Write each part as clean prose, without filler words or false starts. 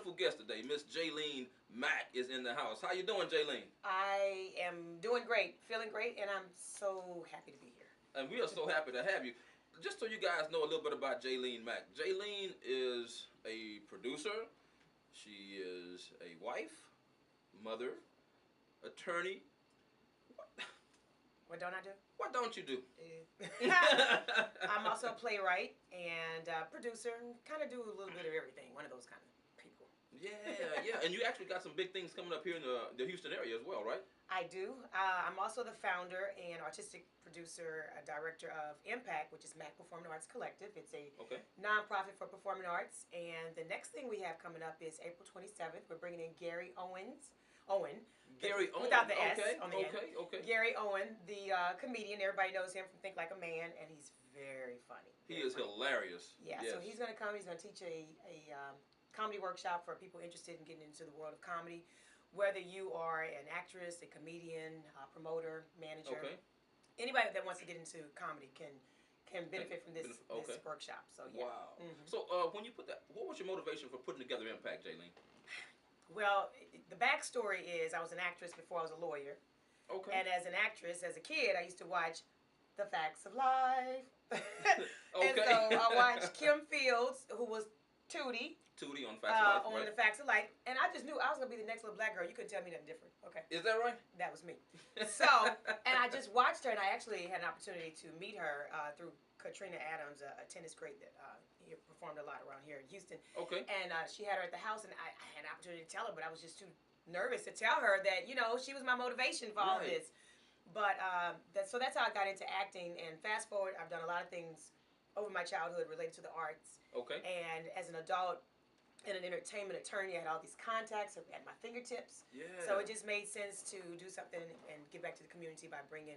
wonderful guest today. Miss Jalene Mack is in the house. How you doing, Jalene? I am doing great, feeling great, and I'm so happy to be here. And we are so happy to have you. Just so you guys know a little bit about Jalene Mack. Jalene is a producer. She is a wife, mother, attorney. What don't I do? What don't you do? I'm also a playwright and producer. Kind of do a little bit of everything. One of those kind of people. Yeah. And you actually got some big things coming up here in the Houston area as well, right? I do. I'm also the founder and artistic producer, director of Impact, which is Mack Performing Arts Collective. It's a nonprofit for performing arts. And the next thing we have coming up is April 27th. We're bringing in Gary Owen. Gary Owen. Without the S on the end. Okay. Gary Owen, the comedian. Everybody knows him from Think Like a Man, and he's very funny. He is hilarious. Yeah, yes. So he's going to come. He's going to teach a comedy workshop for people interested in getting into the world of comedy. Whether you are an actress, a comedian, a promoter, manager, anybody that wants to get into comedy can benefit from this workshop. So yeah. Wow. So when you put that, what was your motivation for putting together Impact, Jalene? Well, the backstory is I was an actress before I was a lawyer. Okay. And as an actress, as a kid, I used to watch The Facts of Life. And so I watched Kim Fields, who was Tootie. Tootie on Facts of Life, on right? The Facts of Life. And I just knew I was going to be the next little black girl. You couldn't tell me nothing different. Okay. Is that right? That was me. So, and I just watched her, and I actually had an opportunity to meet her through Katrina Adams, a tennis great that he performed a lot around here in Houston. Okay. And she had her at the house, and I had an opportunity to tell her, but I was just too nervous to tell her that, you know, she was my motivation for all this. But so that's how I got into acting. And fast forward, I've done a lot of things over my childhood related to the arts. Okay. And as an adult and an entertainment attorney, I had all these contacts at my fingertips. Yeah. So it just made sense to do something and give back to the community by bringing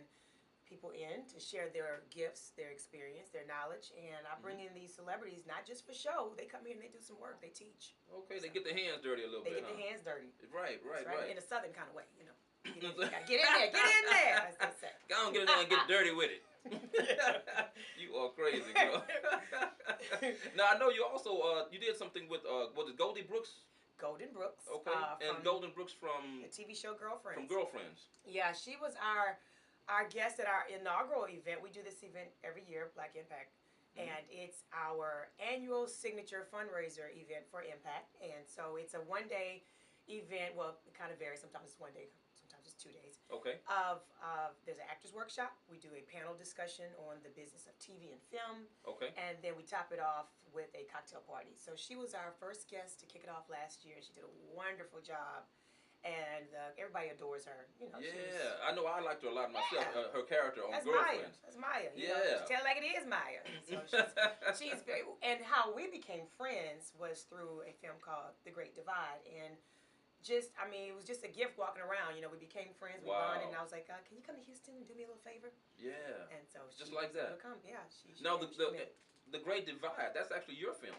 people in to share their gifts, their experience, their knowledge. And I bring in these celebrities, not just for show. They come here and they do some work. They teach. Okay, they get their hands dirty a little bit. They get their hands dirty. Right. In a southern kind of way, you know. Get in there, as they say. Go on, get in there and get dirty with it. You are crazy, girl. Now I know you also you did something with was it Goldie Brooks? Golden Brooks. Okay. And Golden Brooks from the TV show Girlfriends. From Girlfriends. Yeah, she was our guest at our inaugural event. We do this event every year, Black Impact. And it's our annual signature fundraiser event for Impact. And so it's a one-day event. Well, it kind of varies. Sometimes it's one day, sometimes it's 2 days. Okay. There's an actors workshop. We do a panel discussion on the business of TV and film. Okay. And then we top it off with a cocktail party. So she was our first guest to kick it off last year. She did a wonderful job. And everybody adores her. You know, yeah, I know. I liked her a lot myself. Her character on Girlfriends. That's Maya. You know, she tell it like it is Maya. So she's very. And how we became friends was through a film called The Great Divide. And just, I mean, it was just a gift walking around. You know, we became friends. We bonded, and I was like, can you come to Houston and do me a little favor? Yeah. And so just like that. Come. Yeah. Now the Great Divide. That's actually your film.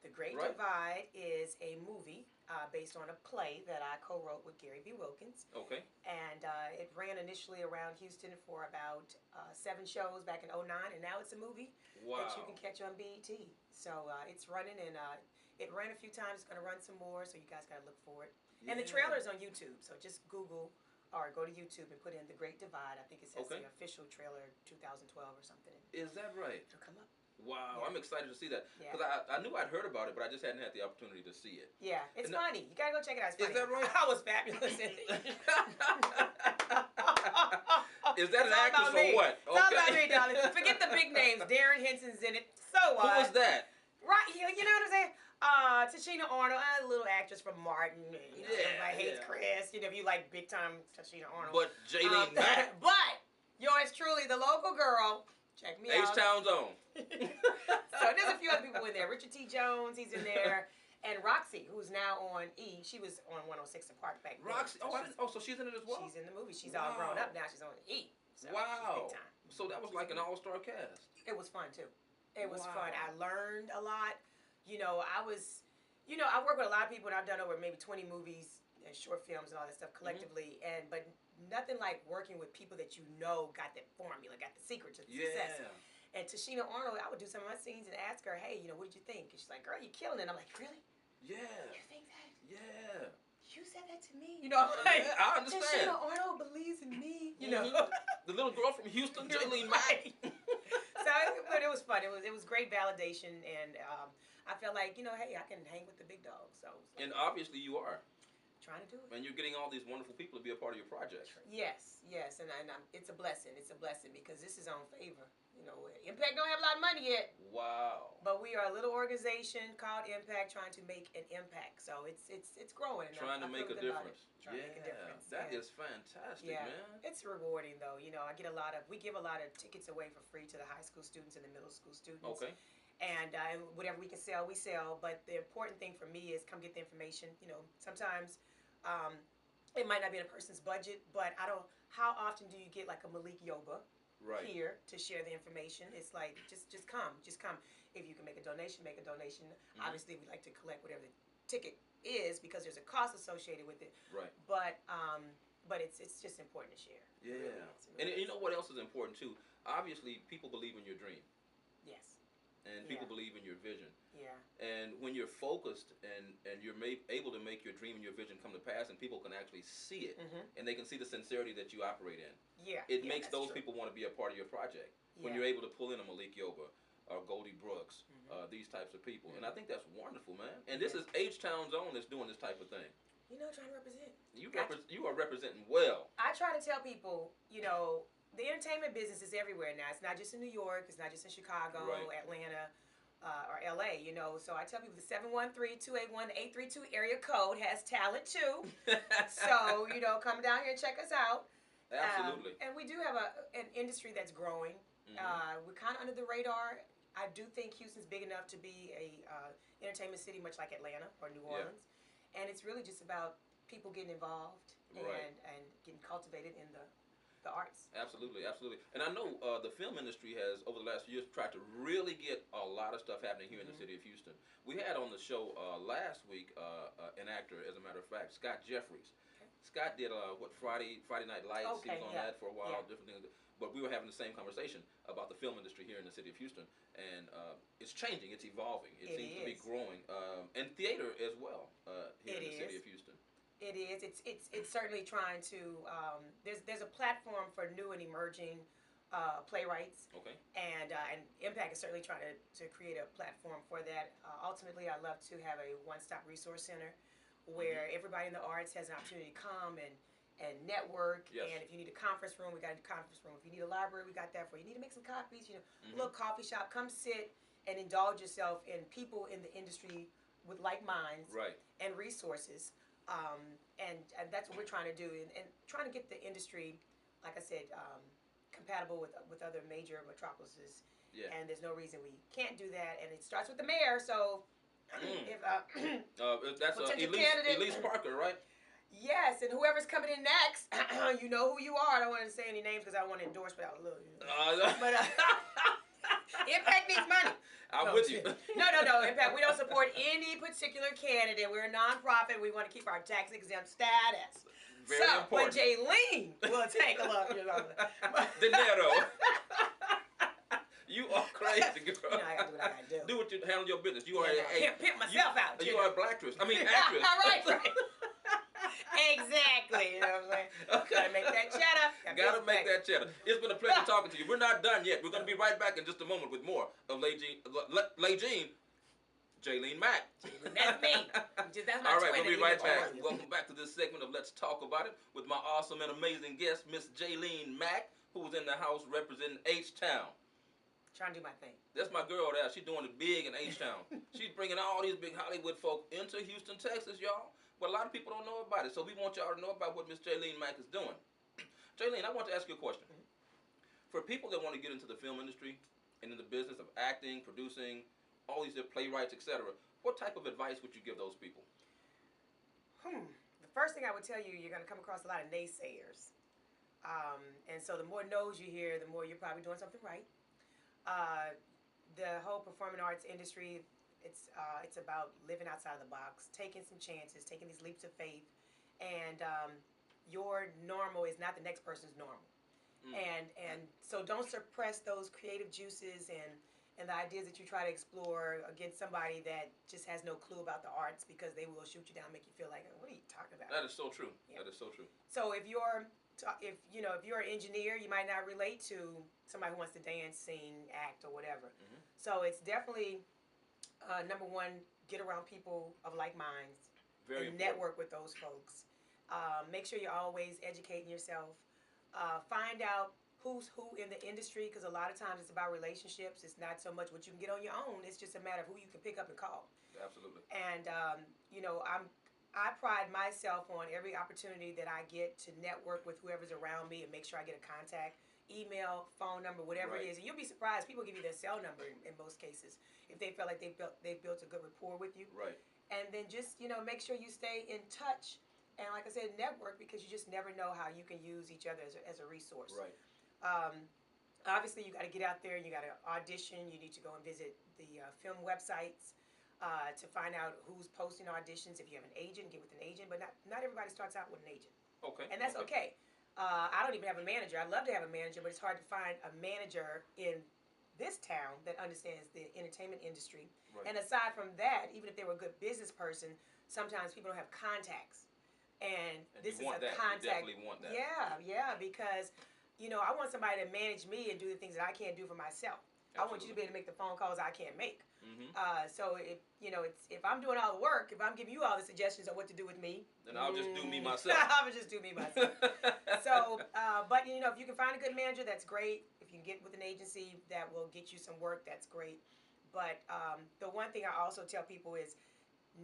The Great Divide is a movie based on a play that I co-wrote with Gary B. Wilkins. Okay. And it ran initially around Houston for about 7 shows back in '09, and now it's a movie that you can catch on BET. So it's running, and it ran a few times. It's going to run some more, so you guys got to look for it. Yeah. And the trailer is on YouTube, so just Google or go to YouTube and put in The Great Divide. I think it says the official trailer 2012 or something. Is that right? It'll come up. Wow, I'm excited to see that. Because I knew I'd heard about it, but I just hadn't had the opportunity to see it. Yeah, it's funny. You gotta go check it out. It's funny. Is that right? I was fabulous in it. Is that an actress or what? It's all about me, darling. Forget the big names. Darren Henson's in it. So who was that? Right, you know what I'm saying? Tashina Arnold, a little actress from Martin. You know, everybody hates Chris. You know, if you like big time Tashina Arnold. But Jalene Mack. But yours truly, the local girl. Check me out. H-Town's own. So there's a few other people in there. Richard T. Jones, he's in there. And Roxy, who's now on E. She was on 106 and Park back then. Roxy? So she's in it as well? She's in the movie. She's all grown up now. She's on E. So wow. She's big time. So that was like an all-star cast. It was fun, too. It was fun. I learned a lot. You know, I work with a lot of people, and I've done over maybe 20 movies and short films and all that stuff collectively. But nothing like working with people that you know got that formula, got the secret to success. And Tashina Arnold, I would do some of my scenes and ask her, hey, you know, what did you think? And she's like, girl, you're killing it. And I'm like, really? Yeah. You think that? in me. You know, like, yeah, I understand. Arnold believes in me. You mm-hmm. know, the little girl from Houston, Jalene Mack. So, but it was fun. It was great validation, and I felt like, hey, I can hang with the big dogs. So, and obviously you are. Trying to do it. And you're getting all these wonderful people to be a part of your project. Yes, and it's a blessing. It's a blessing because this is on favor. Impact don't have a lot of money yet. Wow. But we are a little organization called Impact trying to make an impact. So it's growing. Trying to make a difference. Trying to make a difference. That is fantastic, man. It's rewarding though. we give a lot of tickets away for free to the high school students and the middle school students. Okay. And whatever we can sell, we sell. But the important thing for me is come get the information. Sometimes it might not be in a person's budget, but how often do you get like a Malik Yoba? Right. Here to share the information? It's like just come. If you can make a donation, make a donation. Mm-hmm. Obviously, we like to collect whatever the ticket is because there's a cost associated with it. Right. But it's just important to share. Yeah. Really and you know what else is important too? Obviously, people believe in your dream. Yes. And people believe in your vision. Yeah. And when you're focused and you're able to make your dream and your vision come to pass, and people can actually see it, mm-hmm. and they can see the sincerity that you operate in. Yeah. It makes those people want to be a part of your project. Yeah. When you're able to pull in a Malik Yoba or Goldie Brooks, mm-hmm. These types of people. Mm-hmm. And I think that's wonderful, man. And this is H-Town's own that's doing this type of thing. Trying to represent. You are representing well. I try to tell people, the entertainment business is everywhere now. It's not just in New York. It's not just in Chicago, right. Atlanta, or LA, So I tell people the 713-281-832 area code has talent too. So, come down here and check us out. Absolutely. And we do have an industry that's growing. Mm-hmm. We're kind of under the radar. I do think Houston's big enough to be a entertainment city, much like Atlanta or New Orleans. Yeah. And it's really just about people getting involved and getting cultivated in the arts. Absolutely. And I know the film industry has, over the last few years, tried to really get a lot of stuff happening here in the city of Houston. We had on the show last week an actor, as a matter of fact, Scott Jeffries. Okay. Scott did Friday Night Lights. Okay, he was on that for a while, different things. But we were having the same conversation about the film industry here in the city of Houston, and it's changing, it's evolving, it seems to be growing, and theater as well here in the city of Houston. It is. It's certainly trying to. There's a platform for new and emerging playwrights. Okay. And Impact is certainly trying to create a platform for that. Ultimately, I'd love to have a one-stop resource center where everybody in the arts has an opportunity to come and network. Yes. And if you need a conference room, we got a conference room. If you need a library, we got that for you. You need to make some copies. Little coffee shop. Come sit and indulge yourself in people in the industry with like minds. Right. And resources. And that's what we're trying to do, and trying to get the industry, like I said, compatible with other major metropolises. Yeah. And there's no reason we can't do that. And it starts with the mayor. So if that's Elise Parker, right? Yes, and whoever's coming in next, you know who you are. I don't want to say any names because I don't want to endorse without a little. But Impact needs money. I'm with you. No. Impact. We don't support any particular candidate. We're a nonprofit. We want to keep our tax exempt status. Very important. But Jalene will take a look. Dinero. You are crazy, girl. I gotta do what I gotta do. Do what you handle your business. You are pimp myself out. You are a actress. Actress. Right. Exactly. You know what I'm saying? Okay. Gotta make that cheddar. Gotta make that cheddar. It's been a pleasure talking to you. We're not done yet. We're gonna be right back in just a moment with more of Jalene Mack. That's me. That's my All right, we'll be right back. Welcome back to this segment of Let's Talk About It with my awesome and amazing guest, Miss Jalene Mack, who's in the house representing H-Town. Trying to do my thing. That's my girl there. She's doing it big in H-Town. She's bringing all these big Hollywood folk into Houston, Texas, y'all. But a lot of people don't know about it. So we want y'all to know about what Miss Jalene Mack is doing. Jalene, I want to ask you a question. For people that want to get into the film industry and in the business of acting, producing, all these playwrights, etc., what type of advice would you give those people? The first thing I would tell you, you're going to come across a lot of naysayers. And so the more no's you hear, the more you're probably doing something right. The whole performing arts industry, it's about living outside of the box, taking some chances, taking these leaps of faith, and your normal is not the next person's normal. And so don't suppress those creative juices and the ideas that you try to explore against somebody that just has no clue about the arts, because they will shoot you down, make you feel like, what are you talking about? That is so true. Yeah. That is so true. So if you're an engineer, you might not relate to somebody who wants to dance, sing, act, or whatever. Mm-hmm. So it's definitely number one, get around people of like minds. Very and important. Network with those folks. Make sure you're always educating yourself. Find out who's who in the industry, because a lot of times it's about relationships. It's not so much what you can get on your own. It's just a matter of who you can pick up and call. Absolutely. And I pride myself on every opportunity that I get to network with whoever's around me and make sure I get a contact, email, phone number, whatever it is. And you'll be surprised. People give you their cell number in most cases if they feel like they've built a good rapport with you. Right. And then just make sure you stay in touch. And like I said, network, because you just never know how you can use each other as a resource. Right. Obviously, you got to get out there. You got to audition. You need to go and visit the film websites to find out who's posting auditions. If you have an agent, get with an agent. But not everybody starts out with an agent. Okay. And that's okay. I don't even have a manager. I'd love to have a manager, but it's hard to find a manager in this town that understands the entertainment industry. Right. And aside from that, even if they were a good business person, sometimes people don't have contacts. And this is a contact. You definitely want that. Yeah, because I want somebody to manage me and do the things that I can't do for myself. Absolutely. I want you to be able to make the phone calls I can't make. Mm-hmm. So if I'm doing all the work, if I'm giving you all the suggestions on what to do with me, then I'll just do me myself. I'll just do me myself. So, but if you can find a good manager, that's great. If you can get with an agency that will get you some work, that's great. But the one thing I also tell people is,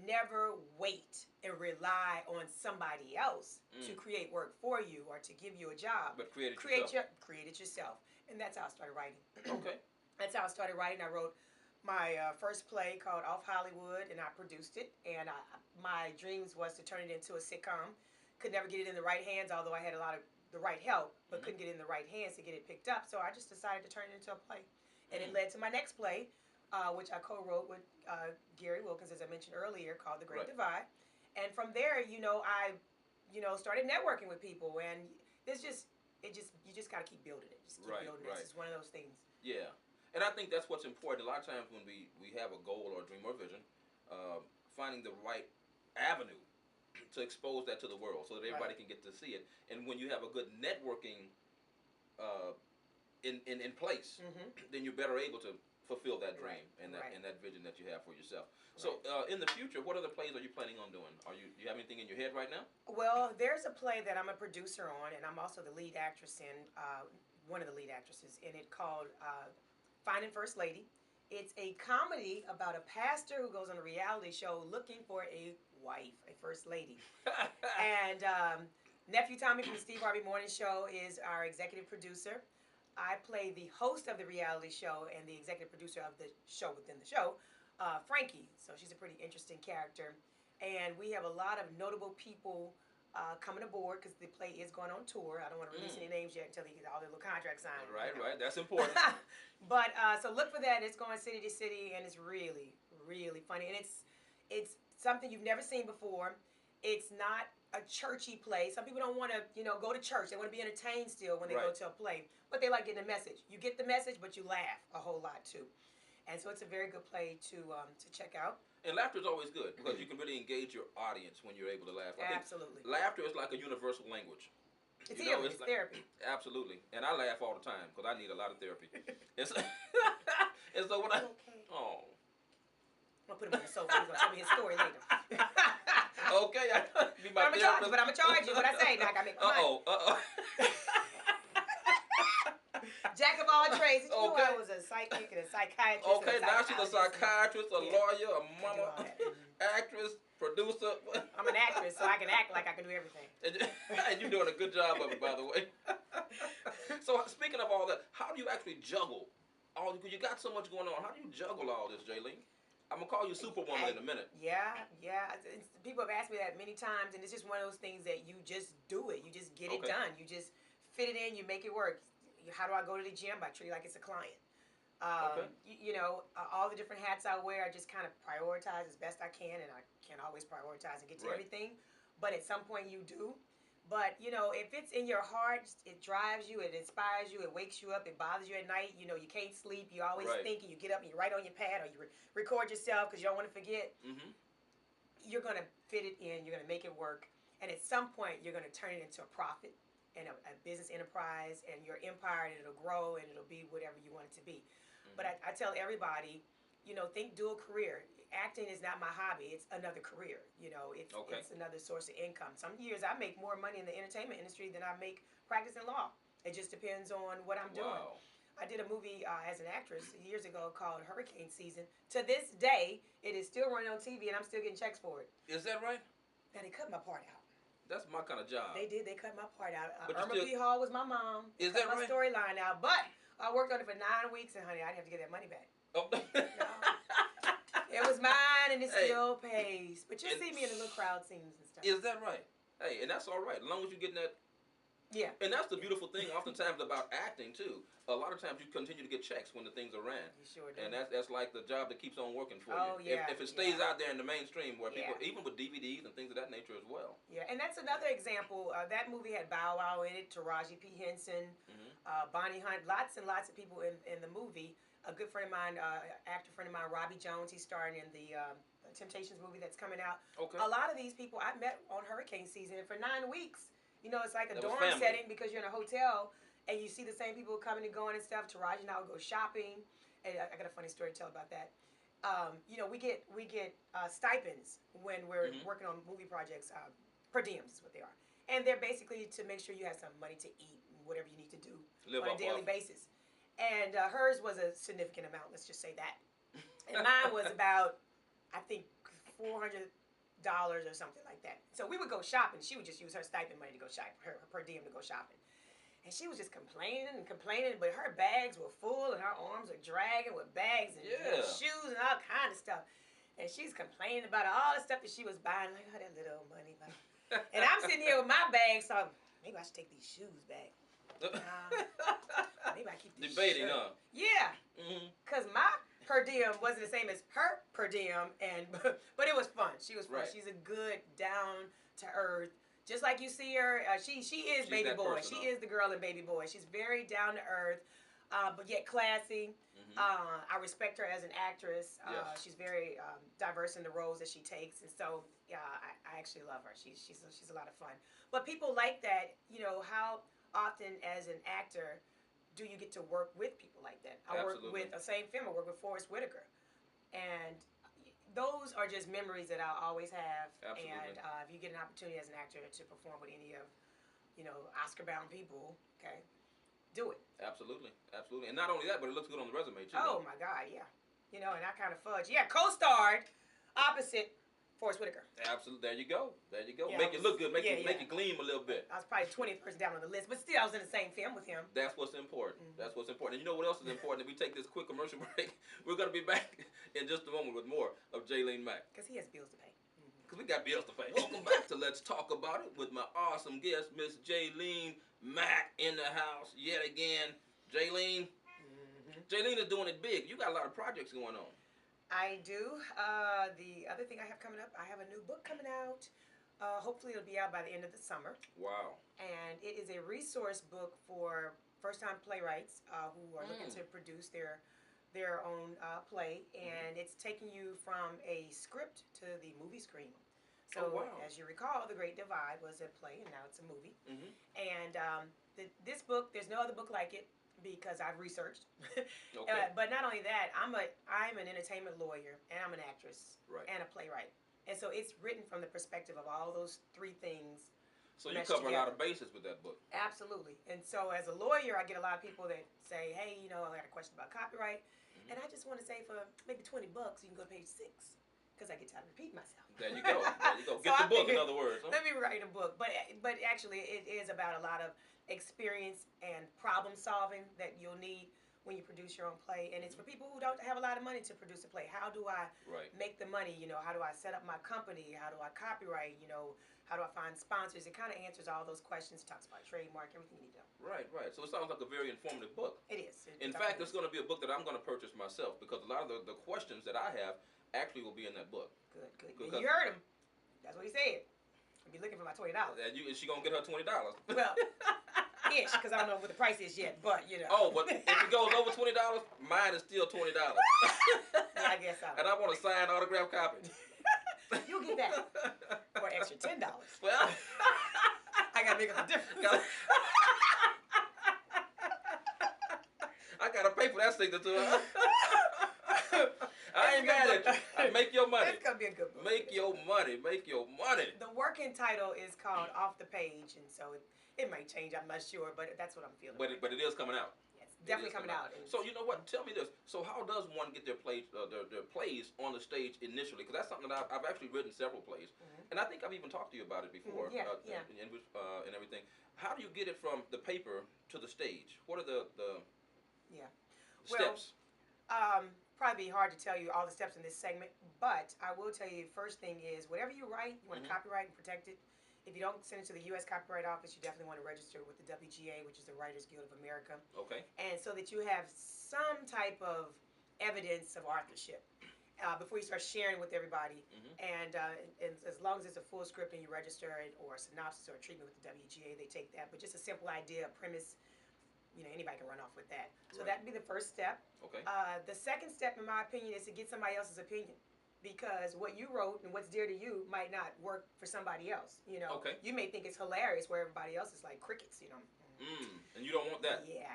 never wait and rely on somebody else to create work for you or to give you a job. But create it yourself. And that's how I started writing. Okay. That's how I started writing. I wrote my first play called Off Hollywood, and I produced it. And my dreams was to turn it into a sitcom. Could never get it in the right hands, although I had a lot of the right help, but couldn't get it in the right hands to get it picked up. So I just decided to turn it into a play. And it led to my next play, which I co-wrote with Gary Wilkins, as I mentioned earlier, called The Great Divide. And from there, I started networking with people, and you just got to keep building it. Just keep building it. It's just one of those things. Yeah. And I think that's what's important. A lot of times when we have a goal or a dream or a vision, finding the right avenue to expose that to the world so that everybody can get to see it. And when you have a good networking in place, then you're better able to fulfill that dream and that vision that you have for yourself. So in the future, what other plays are you planning on doing? Do you have anything in your head right now? Well, there's a play that I'm a producer on, and I'm also the lead actress in, one of the lead actresses in it, called Finding First Lady. It's a comedy about a pastor who goes on a reality show looking for a wife, a first lady. And Nephew Tommy from the Steve Harvey Morning Show is our executive producer. I play the host of the reality show and the executive producer of the show within the show, Frankie. So she's a pretty interesting character. And we have a lot of notable people coming aboard, because the play is going on tour. I don't want to release any names yet until they get all their little contracts signed. Right. That's important. But so look for that. It's going city to city, and it's really, really funny. And it's something you've never seen before. It's not a churchy play. Some people don't want to, go to church. They want to be entertained still when they go to a play. But they like getting a message. You get the message, but you laugh a whole lot too. And so it's a very good play to check out. And laughter is always good, because you can really engage your audience when you're able to laugh. Absolutely. Laughter is like a universal language. It's healing. It's therapy. Absolutely. And I laugh all the time because I need a lot of therapy. and so when I... Okay. Oh. I'm going to put him on the sofa. He's going to tell me his story later. Okay. But I'm going to charge you. What I say, now I got to make my money. Jack of all trades. Did you know I was a psychic and a psychiatrist? Okay, now she's a psychiatrist, a lawyer, a mama, actress, producer. I'm an actress, so I can act like I can do everything. And you're doing a good job of it, by the way. So speaking of all that, how do you actually juggle all? Because you got so much going on. How do you juggle all this, Jalene? I'm gonna call you Superwoman in a minute. Yeah. People have asked me that many times, and it's just one of those things that you just do it. You just get it done. You just fit it in. You make it work. How do I go to the gym? I treat it like it's a client. All the different hats I wear, I just kind of prioritize as best I can, and I can't always prioritize and get to everything. But at some point you do. But, you know, if it's in your heart, it drives you, it inspires you, it wakes you up, it bothers you at night, you know, you can't sleep, you're always thinking, you get up and you write on your pad or you record yourself because you don't want to forget, you're going to fit it in, you're going to make it work, and at some point you're going to turn it into a profit and a business enterprise and your empire, and it'll grow and it'll be whatever you want it to be. But I tell everybody, you know, think dual career. Acting is not my hobby. It's another career. You know, it's another source of income. Some years I make more money in the entertainment industry than I make practicing law. It just depends on what I'm doing. I did a movie as an actress years ago called Hurricane Season. To this day, it is still running on TV and I'm still getting checks for it. Is that right? Now they cut my part out. That's my kind of job. They did. They cut my part out. But Irma P. Hall was my mom. Is that right? My storyline out. But I worked on it for 9 weeks and honey, I didn't have to get that money back. Oh. No. It was mine, and it still pays. But you'll see me in the little crowd scenes and stuff. Is that right? Hey, and that's all right, as long as you're getting that. Yeah. And that's the beautiful thing, oftentimes about acting too. A lot of times you continue to get checks when the things are ran. You sure do. And that's like the job that keeps on working for you. Yeah. If it stays out there in the mainstream, where people, even with DVDs and things of that nature as well. Yeah, and that's another example. That movie had Bow Wow in it, Taraji P. Henson, Bonnie Hunt, lots and lots of people in the movie. A good friend of mine, actor friend of mine, Robbie Jones, he's starring in the Temptations movie that's coming out. Okay. A lot of these people I met on Hurricane Season, and for 9 weeks, you know, it's like a dorm family setting because you're in a hotel, and you see the same people coming and going and stuff. Taraji and I would go shopping, and I got a funny story to tell about that. You know, we get stipends when we're working on movie projects. Per diems is what they are, and they're basically to make sure you have some money to eat and whatever you need to do on a daily basis. And hers was a significant amount, let's just say that. And mine was about, I think, $400 or something like that. So we would go shopping. She would just use her stipend money to go shopping, her per diem to go shopping. And she was just complaining and complaining, but her bags were full and her arms were dragging with bags and shoes and all kind of stuff. And she's complaining about all the stuff that she was buying, like, oh, that little old money. And I'm sitting here with my bag, so maybe I should take these shoes back. Maybe I keep this debating, shirt. Yeah, because my per diem wasn't the same as her per diem, but it was fun. She was fun. She's a good, down to earth, just like you see her. She's Baby Boy. She is the girl in Baby Boy. She's very down to earth, but yet classy. I respect her as an actress. She's very diverse in the roles that she takes, and so I actually love her. She's a lot of fun. But people like that. You know, how often as an actor do you get to work with people like that? I work with the same film. I work with Forrest Whitaker, and those are just memories that I'll always have. And if you get an opportunity as an actor to perform with any of, you know, Oscar-bound people, okay, do it. Absolutely, and not only that, but it looks good on the resume too. Oh my God, yeah. You know, and I kind of fudge. Yeah, co-starred opposite Forrest Whitaker. Absolutely. There you go. Yeah, make it look good. Make it gleam a little bit. I was probably 20th person down on the list, but still I was in the same film with him. That's what's important. That's what's important. And you know what else is important? If we take this quick commercial break, we're going to be back in just a moment with more of Jalene Mack. Because he has bills to pay. Because we got bills to pay. Welcome back to Let's Talk About It with my awesome guest, Miss Jalene Mack, in the house yet again. Jalene is doing it big. You got a lot of projects going on. I do. The other thing I have coming up, I have a new book coming out. Hopefully it'll be out by the end of the summer. Wow. And it is a resource book for first-time playwrights who are looking to produce their own play. And it's taking you from a script to the movie screen. So as you recall, The Great Divide was a play, and now it's a movie. And this book, there's no other book like it, because I've researched. But not only that, I'm an entertainment lawyer, and I'm an actress, and a playwright. And so it's written from the perspective of all those three things. So you cover a lot of bases with that book. Absolutely. And so as a lawyer, I get a lot of people that say, hey, you know, I got a question about copyright, and I just want to say for maybe $20, you can go to page 6, because I get tired of repeating myself. There you go. Get the book, in other words. Let me write a book. But actually, it is about a lot of experience and problem solving that you'll need when you produce your own play. And it's for people who don't have a lot of money to produce a play. How do I make the money? You know, how do I set up my company? How do I copyright? You know, how do I find sponsors? It kind of answers all those questions. It talks about trademark, everything you need to know. Right. So it sounds like a very informative book. It is. In fact, it's going to be a book that I'm going to purchase myself, because a lot of the questions that I have actually will be in that book. Good. You heard him. That's what he said. I'll be looking for my $20. And is she gonna get her $20? Well, ish, because I don't know what the price is yet, but you know. Oh, but if it goes over $20, mine is still $20. Yeah, I guess so. And I want a signed autograph copy. You'll get that for an extra $10. Well, I gotta make up the difference. I gotta pay for that signature. I ain't mad at you. Make your money. It's gonna be a good book. Make your money. Make your money. The working title is called Off the Page, and so it might change. I'm not sure, but that's what I'm feeling. But it is coming out. It's definitely coming out. So you know what? Tell me this. So how does one get their plays on the stage initially? Because that's something that I've actually written several plays, and I think I've even talked to you about it before. And everything. How do you get it from the paper to the stage? What are the steps? Probably be hard to tell you all the steps in this segment, but I will tell you, first thing is, whatever you write, you want to copyright and protect it. If you don't send it to the U.S. Copyright Office, you definitely want to register with the WGA, which is the Writers Guild of America. Okay. And so that you have some type of evidence of authorship before you start sharing with everybody. And as long as it's a full script and you register it, or a synopsis or a treatment with the WGA, they take that. But just a simple idea, a premise, you know, anybody can run off with that. So that'd be the first step. Okay. The second step, in my opinion, is to get somebody else's opinion, because what you wrote and what's dear to you might not work for somebody else. You know, you may think it's hilarious where everybody else is like crickets. You know. And you don't want that. Yeah.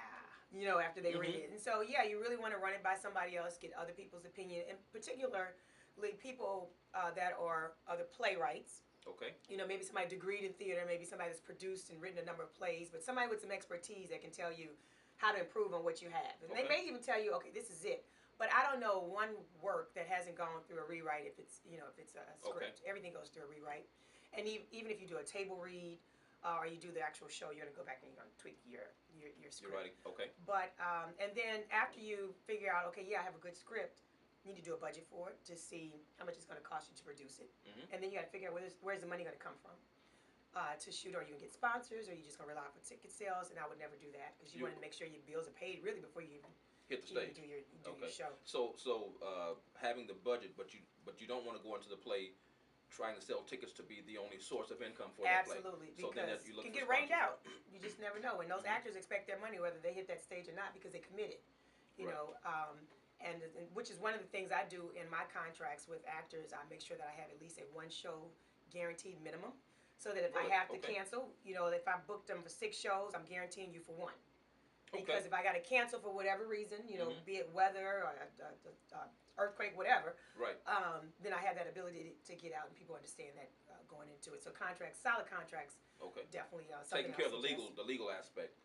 You know, after they read it, and so you really want to run it by somebody else, get other people's opinion, and particularly people that are other playwrights. Okay. You know, maybe somebody degreed in theater, maybe somebody that's produced and written a number of plays, but somebody with some expertise that can tell you how to improve on what you have. And they may even tell you, okay, this is it. But I don't know one work that hasn't gone through a rewrite if it's, you know, if it's a script. Everything goes through a rewrite. And even if you do a table read or you do the actual show, you're going to go back and you're going to tweak your script. You're writing, okay. But, and then after you figure out, okay, I have a good script, you need to do a budget for it to see how much it's going to cost you to produce it. And then you got to figure out where's the money going to come from to shoot, or you can get sponsors, or you just going to rely on ticket sales. And I would never do that, because you want to make sure your bills are paid really before you even hit the stage. Do your show. So having the budget, but you don't want to go into the play trying to sell tickets to be the only source of income for that play. Absolutely, So then because you look it can for get rained sponsors. out. You just never know. And those actors expect their money whether they hit that stage or not, because they committed. You know, and which is one of the things I do in my contracts with actors. I make sure that I have at least a one show guaranteed minimum, so that if I have to cancel, you know, if I booked them for 6 shows, I'm guaranteeing you for 1. Because if I got to cancel for whatever reason, you know, be it weather or earthquake, whatever, then I have that ability to get out, and people understand that going into it. So solid contracts, definitely taking care of the legal aspect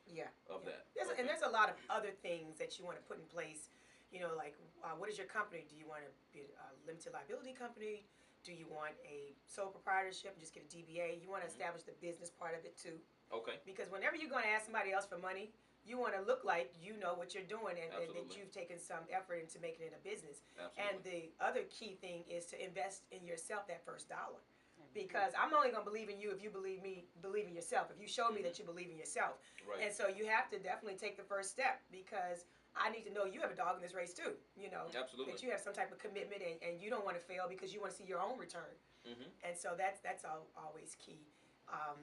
of that. And there's a lot of other things that you want to put in place. You know, like what is your company? Do you want to be a limited liability company? Do you want a sole proprietorship and just get a DBA? You want to establish the business part of it too. Okay. Because whenever you're going to ask somebody else for money, you want to look like you know what you're doing, and that you've taken some effort into making it a business. And the other key thing is to invest in yourself that first dollar. Because I'm only going to believe in you if you believe in yourself. If you show me that you believe in yourself. And so you have to definitely take the first step, because I need to know you have a dog in this race too. You know, that you have some type of commitment, and you don't want to fail because you want to see your own return. And so that's always key. I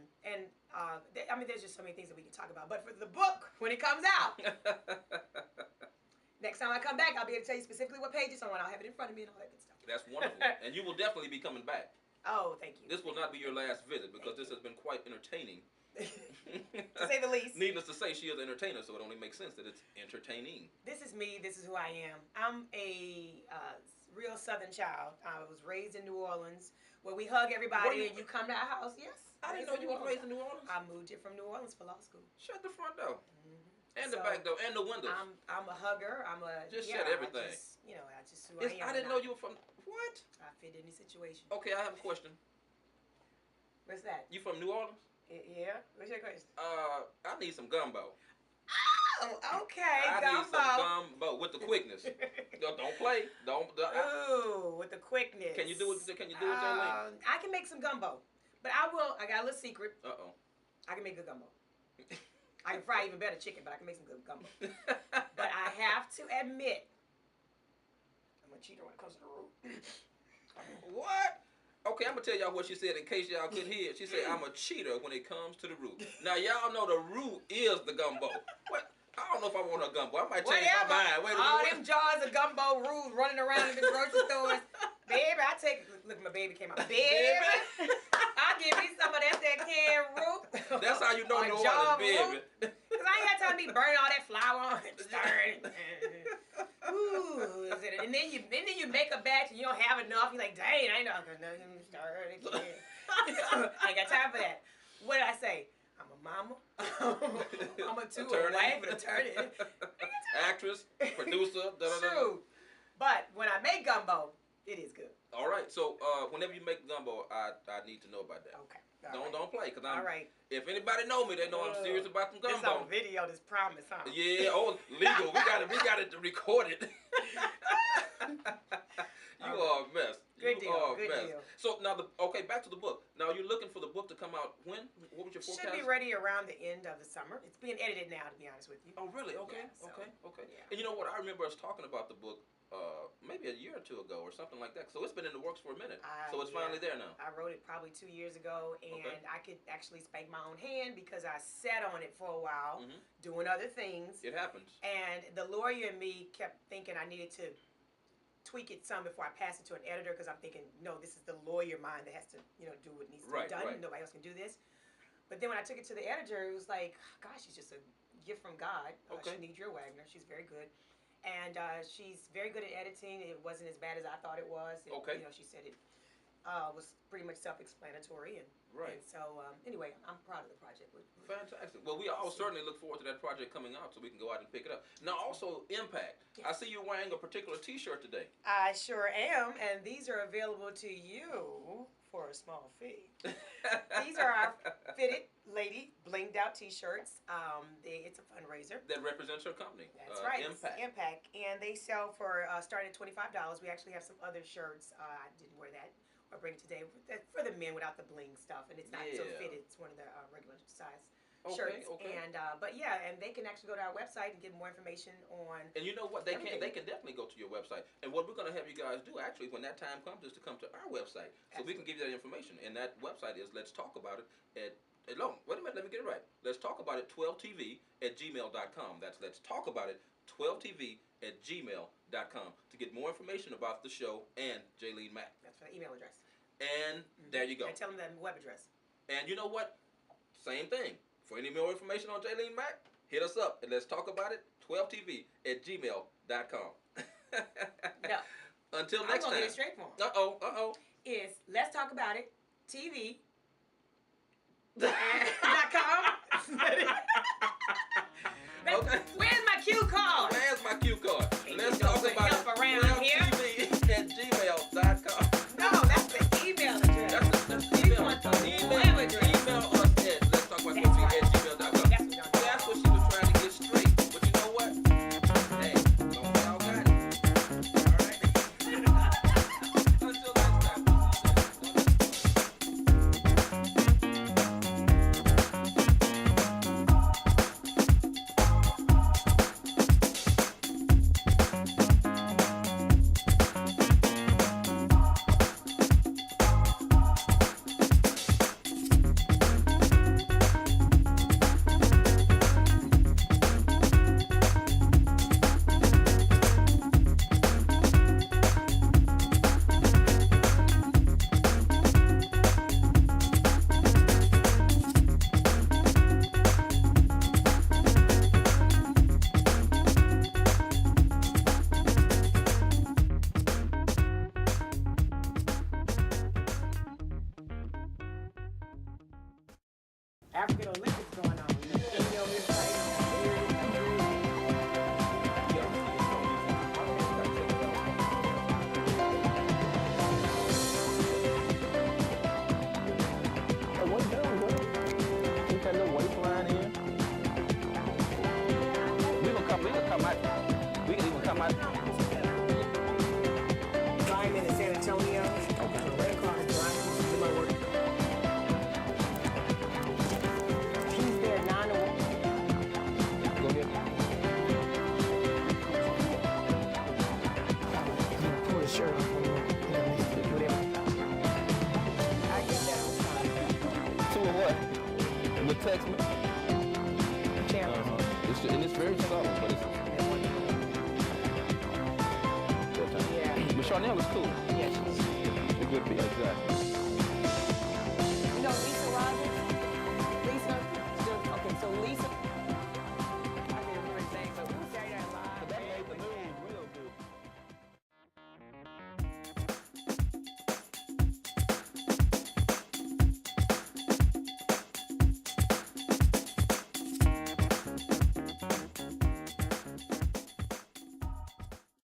mean, there's just so many things that we can talk about. But for the book, when it comes out, next time I come back, I'll be able to tell you specifically what page it's on. I'll have it in front of me and all that good stuff. That's wonderful. And you will definitely be coming back. Oh, thank you. This will not be your last visit, because this has been quite entertaining. To say the least. Needless to say, she is an entertainer, so it only makes sense that it's entertaining. This is me. This is who I am. I'm a real Southern child. I was raised in New Orleans, where we hug everybody and you come to our house. Yes. I didn't know you were raised in New Orleans. I moved here from New Orleans for law school. Shut the front door. And the back door, and the windows. I'm a hugger. Shut everything. I just who I am. I didn't know you were from, what? I fit any situation. Okay, I have a question. What's that? You from New Orleans? Yeah. What's your question? I need some gumbo. Oh, okay. I need some gumbo with the quickness. Don't play. Ooh, with the quickness. Can you do it? Jalene? I can make some gumbo, but I got a little secret. I can make good gumbo. I can fry even better chicken, but I can make some good gumbo. But I have to admit, I'm a cheater when it comes to the root. What? Okay, I'm gonna tell y'all what she said in case y'all couldn't hear it. She said, "I'm a cheater when it comes to the roux." Now y'all know the roux is the gumbo. What? I don't know if I want a gumbo. I might change my mind. Wait a minute. All them jars of gumbo roux running around in the grocery stores. Baby, I take. Look, my baby came out. Baby, I'll give me some of that canned roux. That's how you know the one is baby. Cause I ain't had time to be burning all that flour and stirring. Ooh, and then you make a batch and you don't have enough. You're like, dang, I ain't not gonna stir it again. I ain't got time for that. What did I say? I'm a mama. I'm a too, a wife, an attorney. Actress, producer. True. But when I make gumbo, it is good. All right. So whenever you make gumbo, I need to know about that. Okay. Don't play, cause I'm. All right. If anybody know me, they know I'm serious about some gumbo. This on video, this promise, huh? Yeah. Oh, legal. We got it to record it. You are a mess. Good deal. Good deal. So now back to the book. Now you're looking for the book to come out when? What was your forecast? Should be ready around the end of the summer. It's being edited now, to be honest with you. Oh, really? Okay. Yeah, Okay. Yeah. And you know what? I remember us talking about the book maybe a year or two ago or something like that. So it's been in the works for a minute. So it's finally there now. I wrote it probably 2 years ago, and I could actually spank my own hand because I sat on it for a while, doing other things. It happens. And the lawyer in me kept thinking I needed to tweak it some before I pass it to an editor, because I'm thinking, no, this is the lawyer mind that has to, do what needs to be done. Right. Nobody else can do this. But then when I took it to the editor, it was like, gosh, she's just a gift from God. Shaniedra Wagner. She's very good. And she's very good at editing. It wasn't as bad as I thought it was. She said it was pretty much self-explanatory. And so, anyway, I'm proud of the project. Fantastic. Well, we all certainly look forward to that project coming out so we can go out and pick it up. Now, also, Impact. Yes. I see you wearing a particular T-shirt today. I sure am, and these are available to you for a small fee. These are our fitted lady blinged out T-shirts. It's a fundraiser that represents her company. That's right, Impact, and they sell for starting at $25. We actually have some other shirts. I didn't wear that. I bring it today for the men without the bling stuff, and it's not so fitted. It's one of the regular size shirts. And and they can actually go to our website and get more information on. And you know what? They can definitely go to your website. And what we're going to have you guys do actually when that time comes is to come to our website, so we can give you that information. And that website is Let's Talk About It at. No, wait a minute. Let me get it right. Let's Talk About It 12tv@gmail.com. That's Let's Talk About It 12tv@gmail.com to get more information about the show and Jalene Mack. That's the email address. And there you go. And tell them the web address. And you know what? Same thing. For any more information on Jalene Mack, hit us up and Let's Talk About It 12tv@gmail.com. No. Until next time. I'm gonna get it straight for him. It's Let's Talk About It TV. .com. Okay. Where's my cue card? Where's my cue card? Let's talk about it around here. TV@gmail.com. No, that's the email address. That's the email. Email us at Let's Talk About TV@gmail.com. That's what she was trying to get straight. But you know what? Hey, don't y'all got it. All right. Until next time. African Olympics going on. What's that? Keep that little waistline in. We gonna come out. We can even come out. Flying into San Antonio. Okay. Right across the line. Do my work. what? The text. And it's very subtle, but it's. Yeah. But Charnel is cool. Yeah, she's good. Exactly.